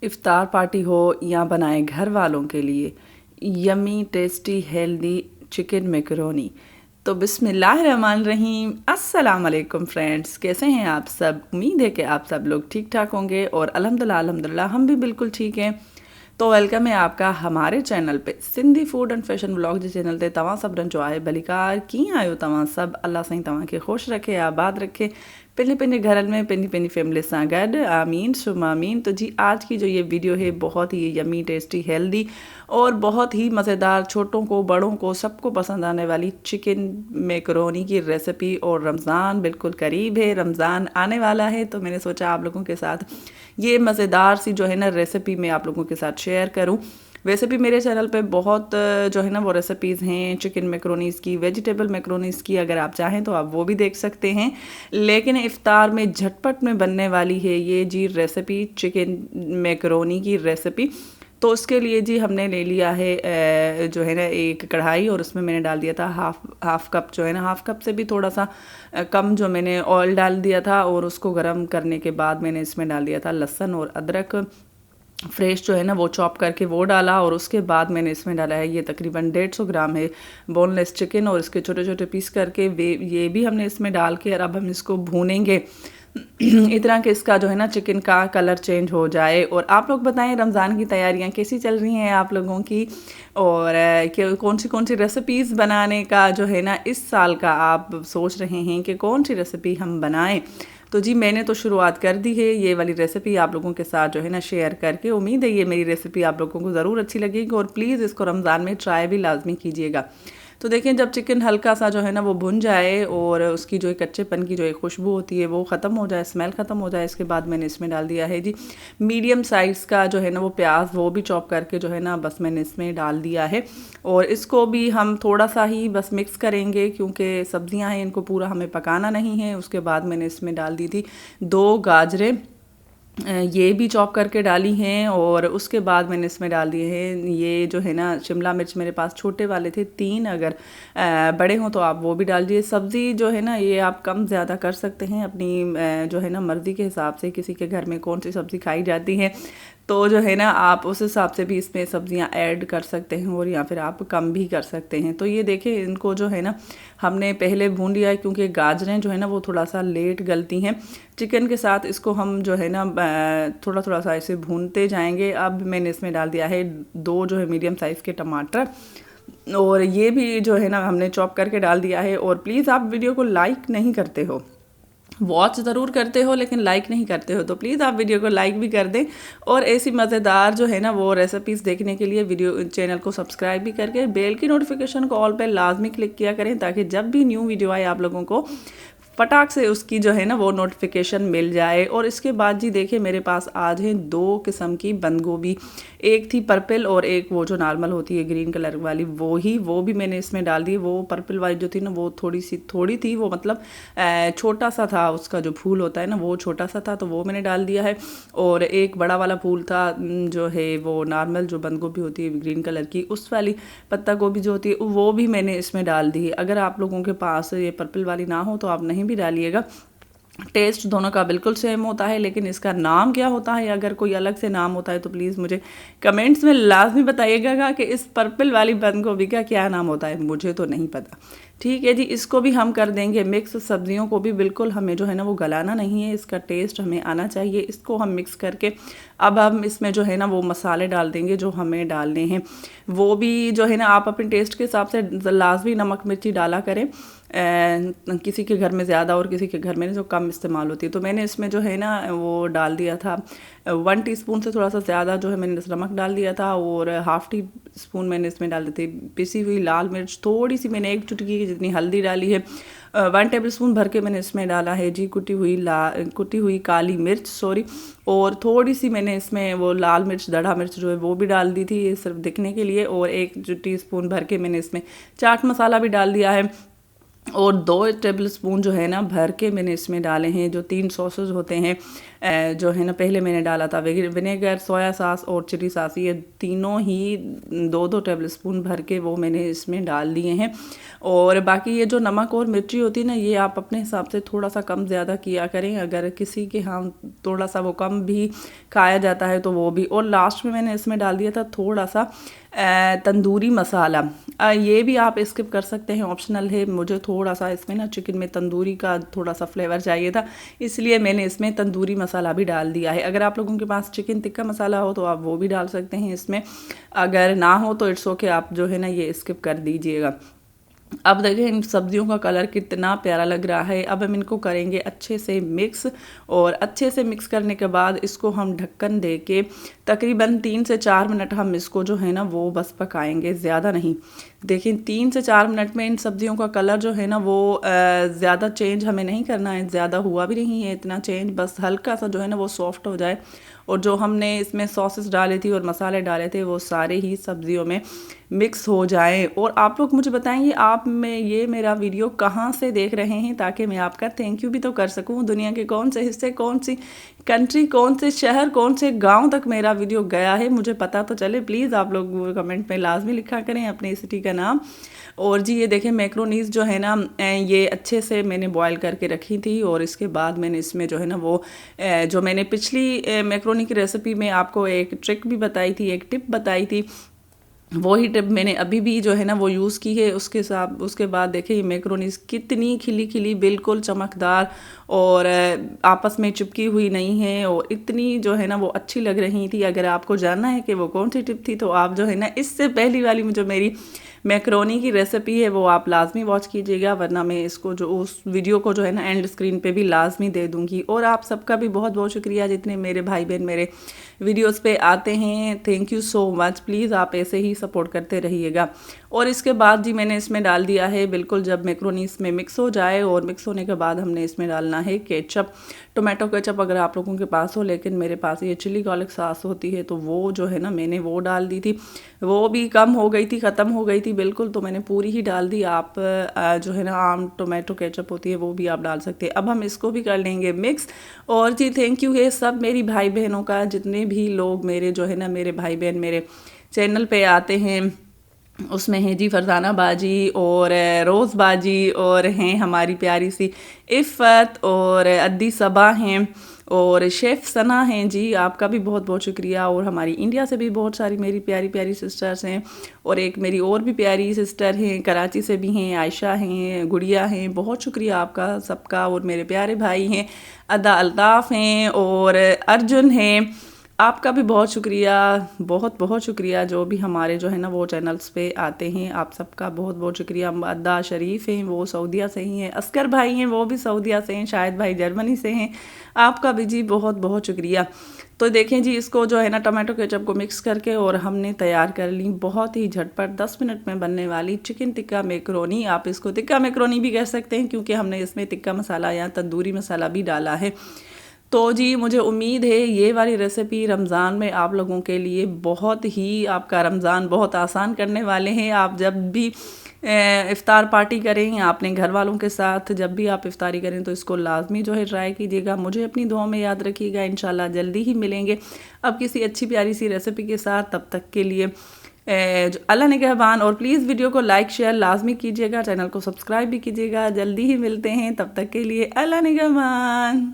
इफ्तार party हो या बनाए घर वालों के लिए yummy tasty healthy chicken macaroni. तो बिस्मिल्लाहिर्रहमानिर्रहीम, अस्सलाम वालेकुम फ्रेंड्स, कैसे हैं आप सब। उम्मीद है कि आप सब लोग ठीक ठाक होंगे और अल्हम्दुलिल्लाह हम भी बिल्कुल ठीक हैं। तो वेलकम है आपका हमारे चैनल पे Sindhi food and fashion vlog J channel ते। तव्हां सभु जो आहे भलीकार कीअं आहियो तव्हां सभु। अल्लाह साईं तव्हांखे ख़ुशि रखे, आबाद रखे, पंहिंजे पंहिंजे घरनि में पंहिंजी फैमिली से गॾु, आमीन सुम आमीन। तो जी आज की जो ये वीडियो है बहुत ही यमी टेस्टी हेल्दी और बहुत ही मज़ेदार, छोटों को बड़ों को सबको पसंद आने वाली चिकन मैकरोनी की रेसिपी। और रमज़ान बिल्कुल करीब है, रमज़ान आने वाला है, तो मैंने सोचा आप लोगों के साथ ये मज़ेदार सी जो है ना रेसिपी मैं आप लोगों के साथ शेयर करूं। वैसे भी मेरे चैनल पे बहुत जो है ना वो रेसिपीज़ हैं चिकन मैक्रोनीज़ की, वेजिटेबल मैक्रोनीज़ की, अगर आप चाहें तो आप वो भी देख सकते हैं। लेकिन इफ़्तार में झटपट में बनने वाली है ये जी रेसिपी, चिकन मैक्रोनी की रेसिपी। तो उसके लिए जी हमने ले लिया है जो है ना एक कढ़ाई, और उसमें मैंने डाल दिया था हाफ कप, जो है ना हाफ कप से भी थोड़ा सा कम जो मैंने ऑयल डाल दिया था। और उसको गर्म करने के बाद मैंने इसमें डाल दिया था लहसुन और अदरक फ्रेश जो है ना वो चॉप करके वो डाला। और उसके बाद मैंने इसमें डाला है ये तकरीबन 150 ग्राम है बोनलेस चिकन, और इसके छोटे छोटे पीस करके वे ये भी हमने इसमें डाल के और अब हम इसको भूनेंगे इतना कि इसका जो है ना चिकन का कलर चेंज हो जाए। और आप लोग बताएं रमज़ान की तैयारियां कैसी चल रही हैं आप लोगों की, और कौन सी रेसिपीज़ बनाने का जो है ना इस साल का आप सोच रहे हैं कि कौन सी रेसिपी हम बनाएं। तो जी मैंने तो शुरुआत कर दी है ये वाली रेसिपी आप लोगों के साथ जो है ना शेयर करके। उम्मीद है ये मेरी रेसिपी आप लोगों को ज़रूर अच्छी लगेगी और प्लीज़ इसको रमज़ान में ट्राई भी लाजमी कीजिएगा। तो देखिए जब चिकन हल्का सा जो है ना वो भुन जाए और उसकी जो एक कच्चेपन की जो एक खुशबू होती है वो ख़त्म हो जाए, स्मेल ख़त्म हो जाए, इसके बाद मैंने इसमें डाल दिया है जी मीडियम साइज़ का जो है ना वो प्याज, वो भी चॉप करके जो है ना बस मैंने इसमें डाल दिया है। और इसको भी हम थोड़ा सा ही बस मिक्स करेंगे क्योंकि सब्जियां हैं, इनको पूरा हमें पकाना नहीं है। उसके बाद मैंने इसमें डाल दी थी 2 गाजरें, ये भी चॉप करके डाली हैं। और उसके बाद मैंने इसमें डाल दिए हैं ये जो है ना शिमला मिर्च, मेरे पास छोटे वाले थे 3, अगर बड़े हों तो आप वो भी डाल दिए। सब्ज़ी जो है ना ये आप कम ज़्यादा कर सकते हैं अपनी जो है ना मर्ज़ी के हिसाब से, किसी के घर में कौन सी सब्ज़ी खाई जाती है तो जो है ना आप उस हिसाब से भी इसमें सब्जियां ऐड कर सकते हैं, और या फिर आप कम भी कर सकते हैं। तो ये देखें इनको जो है ना हमने पहले भून लिया है क्योंकि गाजरें जो है ना वो थोड़ा सा लेट गलती हैं चिकन के साथ। इसको हम जो है ना थोड़ा थोड़ा सा ऐसे भूनते जाएंगे। अब मैंने इसमें डाल दिया है 2 जो है मीडियम साइज़ के टमाटर, और ये भी जो है ना हमने चॉप करके डाल दिया है। और प्लीज़ आप वीडियो को लाइक नहीं करते हो, वॉच ज़रूर करते हो लेकिन लाइक नहीं करते हो, तो प्लीज़ आप वीडियो को लाइक भी कर दें। और ऐसी मज़ेदार जो है ना वो रेसिपीज़ देखने के लिए वीडियो चैनल को सब्सक्राइब भी करके बेल की नोटिफिकेशन को ऑल पे लाजमी क्लिक किया करें, ताकि जब भी न्यू वीडियो आए आप लोगों को फटाक से उसकी जो है ना वो नोटिफिकेशन मिल जाए। और इसके बाद जी देखिए मेरे पास आज हैं 2 किस्म की बंद गोभी, एक थी पर्पल और एक वो जो नॉर्मल होती है ग्रीन कलर वाली, वो भी मैंने इसमें डाल दी। वो पर्पल वाली जो थी ना वो थोड़ी थी, वो मतलब छोटा सा था, उसका जो फूल होता है ना वो छोटा सा था, तो वो मैंने डाल दिया है। और एक बड़ा वाला फूल था जो है वो नॉर्मल जो बंद गोभी होती है ग्रीन कलर की, उस वाली पत्ता गोभी जो होती है वो भी मैंने इसमें डाल दी है। अगर आप लोगों के पास ये पर्पल वाली ना हो तो आप नहीं भी डालिएगा, टेस्ट दोनों का बिल्कुल सेम होता है। लेकिन इसका नाम क्या होता है, अगर कोई अलग से नाम होता है तो प्लीज़ मुझे कमेंट्स में लाजमी बताइएगा कि इस पर्पल वाली बंद गोभी का क्या नाम होता है, मुझे तो नहीं पता। ठीक है जी, इसको भी हम कर देंगे मिक्स। सब्जियों को भी बिल्कुल हमें जो है ना वो गलाना नहीं है, इसका टेस्ट हमें आना चाहिए। इसको हम मिक्स करके अब हम इसमें जो है ना वो मसाले डाल देंगे जो हमें डालने हैं। वो भी जो है ना आप अपने टेस्ट के हिसाब से लाजमी नमक मिर्ची डाला करें, किसी के घर में ज़्यादा और किसी के घर में जो कम इस्तेमाल होती है। तो मैंने इसमें जो है ना वो डाल दिया था 1 टीस्पून से थोड़ा सा ज़्यादा जो है मैंने नमक डाल दिया था, और हाफ़ टी स्पून मैंने इसमें डाल दी थी पिसी हुई लाल मिर्च, थोड़ी सी मैंने 1 चुटकी की जितनी हल्दी डाली है। 1 टेबल स्पून भर के मैंने इसमें डाला है जी कुटी हुई काली मिर्च, सॉरी। और थोड़ी सी मैंने इसमें वो लाल मिर्च, दड़ा मिर्च जो है वो भी डाल दी थी, ये सिर्फ दिखने के लिए। और 1 टीस्पून भर के मैंने इसमें चाट मसाला भी डाल दिया है। और 2 टेबल स्पून जो है ना भर के मैंने इसमें डाले हैं जो 3 सॉसेज होते हैं जो है ना पहले मैंने डाला था विनेगर, सोया सॉस और चिली सॉस, ये तीनों ही 2-2 टेबलस्पून भर के वो मैंने इसमें डाल दिए हैं। और बाकी ये जो नमक और मिर्ची होती है ना, ये आप अपने हिसाब से थोड़ा सा कम ज़्यादा किया करें। अगर किसी के यहाँ थोड़ा सा वो कम भी खाया जाता है तो वो भी। और लास्ट में मैंने इसमें डाल दिया था थोड़ा सा तंदूरी मसाला। ये भी आप स्किप कर सकते हैं, ऑप्शनल है। मुझे थोड़ा सा इसमें ना चिकन में तंदूरी का थोड़ा सा फ्लेवर चाहिए था, इसलिए मैंने इसमें तंदूरी मसाला भी डाल दिया है। अगर आप लोगों के पास चिकन टिक्का मसाला हो तो आप वो भी डाल सकते हैं इसमें, अगर ना हो तो इट्स ओके, आप जो है ना ये स्किप कर दीजिएगा। अब देखें इन सब्जियों का कलर कितना प्यारा लग रहा है। अब हम इनको करेंगे अच्छे से मिक्स, और अच्छे से मिक्स करने के बाद इसको हम ढक्कन दे के तकरीबन 3 से 4 मिनट हम इसको जो है ना वो बस पकाएंगे, ज़्यादा नहीं। देखिए 3 से 4 मिनट में इन सब्जियों का कलर जो है ना वो ज़्यादा चेंज हमें नहीं करना है, ज़्यादा हुआ भी नहीं है इतना चेंज, बस हल्का सा जो है ना वो सॉफ्ट हो जाए। और जो हमने इसमें सॉसेस डाले थी और मसाले डाले थे वो सारे ही सब्जियों में मिक्स हो जाएं। और आप लोग मुझे बताएंगे आप में ये मेरा वीडियो कहाँ से देख रहे हैं, ताकि मैं आपका थैंक यू भी तो कर सकूँ। दुनिया के कौन से हिस्से, कौन सी कंट्री, कौन से शहर, कौन से गांव तक मेरा वीडियो गया है, मुझे पता तो चले। प्लीज़ आप लोग कमेंट में लाजमी लिखा करें अपनी सिटी का नाम। और जी ये देखें मैक्रोनीस जो है ना ये अच्छे से मैंने बॉईल करके रखी थी, और इसके बाद मैंने इसमें जो है ना वो जो मैंने पिछली मैक्रोनी की रेसिपी में आपको एक ट्रिक भी बताई थी, एक टिप बताई थी, वही टिप मैंने अभी भी जो है ना वो यूज़ की है। उसके बाद देखिए ये मैक्रोनीस कितनी खिली खिली, बिल्कुल चमकदार और आपस में चिपकी हुई नहीं है, और इतनी जो है ना वो अच्छी लग रही थी। अगर आपको जानना है कि वो कौन सी टिप थी तो आप जो है ना इससे पहली वाली जो मेरी मैक्रोनी की रेसिपी है वो आप लाजमी वॉच कीजिएगा, वरना मैं इसको जो उस वीडियो को जो है ना एंड स्क्रीन पे भी लाजमी दे दूँगी। और आप सबका भी बहुत बहुत शुक्रिया जितने मेरे भाई बहन मेरे वीडियोस पे आते हैं, thank you so much. Please आप ऐसे ही सपोर्ट करते रहिएगा। और इसके बाद जी मैंने इसमें डाल दिया है, बिल्कुल जब मैक्रोनी इसमें मिक्स हो जाए, और मिक्स होने के बाद हमने इसमें डालना है केचप, टोमेटो केचप अगर आप लोगों के पास हो, लेकिन मेरे पास ये चिली गार्लिक सॉस होती है तो वो जो है ना मैंने वो डाल दी थी। वो भी कम हो गई थी, ख़त्म हो गई थी बिल्कुल, तो मैंने पूरी ही डाल दी। आप जो है ना आम टोमेटो केचप होती है वो भी आप डाल सकते हैं। अब हम इसको भी कर लेंगे मिक्स। और जी थैंक यू है सब मेरी भाई बहनों का, जितने भी लोग मेरे जो है ना मेरे भाई बहन मेरे चैनल पे आते हैं, उसमें हैं जी फरजाना बाजी और रोज़ बाजी, और हैं हमारी प्यारी सी इफ़त, और अद्दी सबा हैं, और शेफ़ सना हैं जी, आपका भी बहुत बहुत शुक्रिया। और हमारी इंडिया से भी बहुत सारी मेरी प्यारी प्यारी सिस्टर्स हैं, और एक मेरी और भी प्यारी सिस्टर हैं कराची से भी हैं, आयशा हैं, गुड़िया हैं, बहुत शुक्रिया आपका सबका। और मेरे प्यारे भाई हैं अदा अल्ताफ़ हैं और अर्जुन हैं, आपका भी बहुत शुक्रिया, बहुत बहुत शुक्रिया। जो भी हमारे जो है ना वो चैनल्स पे आते हैं, आप सबका बहुत बहुत शुक्रिया। अद्दा शरीफ हैं वो सऊदीया से ही हैं, अस्कर भाई हैं वो भी सऊदीया से हैं, शायद भाई जर्मनी से हैं, आपका भी जी बहुत बहुत शुक्रिया। तो देखें जी इसको जो है ना टमाटो केचप को मिक्स करके और हमने तैयार कर ली बहुत ही झटपट 10 मिनट में बनने वाली चिकन टिक्का मैक्रोनी। आप इसको टिक्का मैक्रोनी भी कह सकते हैं, क्योंकि हमने इसमें टिक्का मसाला या तंदूरी मसाला भी डाला है। तो जी मुझे उम्मीद है ये वाली रेसिपी रमज़ान में आप लोगों के लिए बहुत ही, आपका रमज़ान बहुत आसान करने वाले हैं। आप जब भी इफ़्तार पार्टी करें अपने घर वालों के साथ, जब भी आप इफ़्तारी करें तो इसको लाजमी जो है ट्राई कीजिएगा। मुझे अपनी दुआ में याद रखिएगा, इंशाल्लाह जल्दी ही मिलेंगे अब किसी अच्छी प्यारी सी रेसिपी के साथ। तब तक के लिए अल्लाह निगहबान। और प्लीज़ वीडियो को लाइक शेयर लाजमी कीजिएगा, चैनल को सब्सक्राइब भी कीजिएगा। जल्दी ही मिलते हैं, तब तक के लिए अल्लाह निगहबान।